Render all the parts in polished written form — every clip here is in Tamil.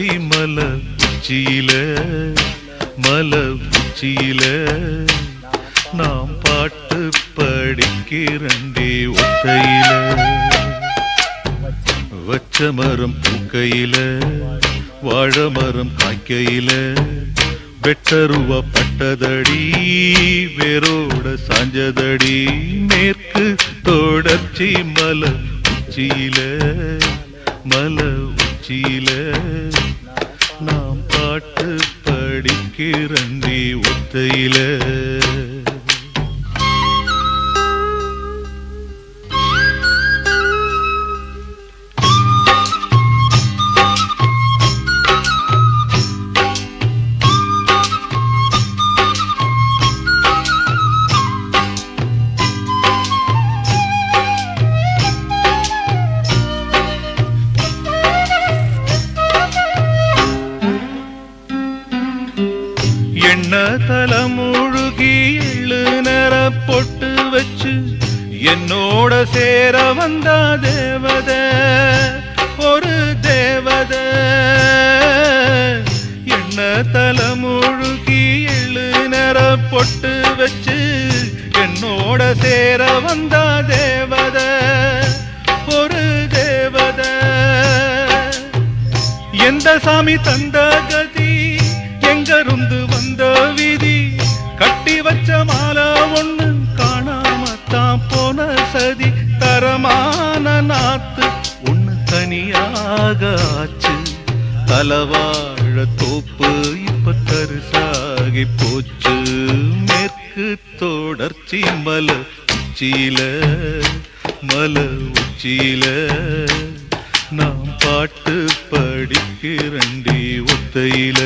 தொடர்ச்சி மலை உச்சியில மலை உச்சியில நாம் பாட்டு படிக்கிறண்டே ஒத்தையில வச்ச மரம் பூக்கையில வாழை மரம் காய்க்கையில வெட்டருவா பட்டதடி வேரோட சாஞ்சதடி மேற்கு தொடர்ச்சி மலை உச்சியில மலை உச்சியில நாம் பாட்டு படிக்கிறண்டி ஒத்தையில எண்ண தலைமுழுகி எள்ளு நேர பொட்டு வச்சு என்னோட சேர வந்தா தேவத ஒரு தேவத எண்ண தலைமுழுகி எள்ளு நேர பொட்டு வச்சு என்னோட சேர வந்தா தேவத ஒரு தேவத எந்த சாமி தந்த கதி எங்கருந்து வந்த விதி கட்டி வச்ச மாலை ஒண்ணு காணாமத்தான் போன சதி தரமான நாத்து ஒண்ணு தனியாக ஆச்சு தலவாழ தோப்பு இப்ப தரிசாகி போச்சு மேற்கு தொடர்ச்சி மலை உச்சியில மலை உச்சியில நாம் பாட்டு படிக்கிறண்டி ஒத்தையில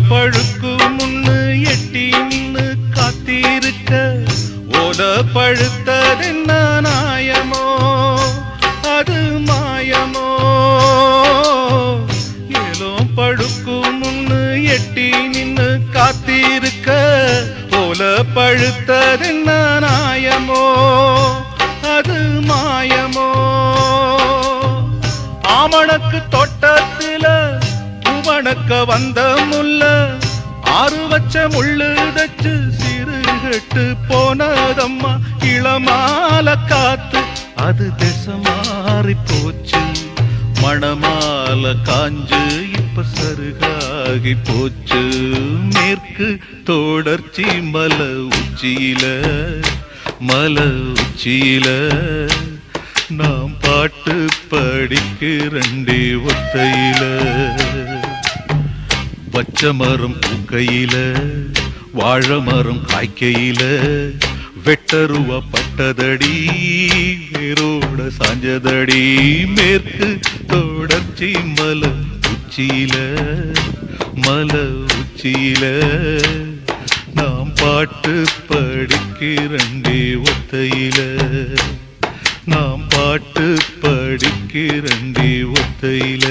பழுக்கு முன்னு எட்டி நின்னு காத்திருக்க ஓல பழுத்ததென்ன நாயமோ அது மாயமோ ஏலோ பழுக்கு முன்னு எட்டி நின்னு காத்திருக்க ஓல பழுத்ததென்ன நாயமோ அது மாயமோ ஆமணக்கு தோட்டத்தில வணக்க வந்த முல்ல ஆறு வச்ச முள்ளு தச்சு சிறுகட்டு போனதம்மா இளமால காத்து அது திசை மாறி போச்சு மணமால காஞ்சு இப்ப சருகாகி போச்சு மேற்கு தொடர்ச்சி மலை உச்சியில மலை உச்சியில நாம் பாட்டு படிக்கிறண்டி ஒத்தையில பச்சை மரம் பூக்கையில வாழை மரம் காய்க்கையில வெட்டருவா பட்டதடி வேரோட சாஞ்சதடி மேற்கு தொடர்ச்சி மலை உச்சியில மலை உச்சியில நாம் பாட்டு படிக்கிறண்டி ஒத்தையில நாம் பாட்டு படிக்கிறண்டி ஒத்தையில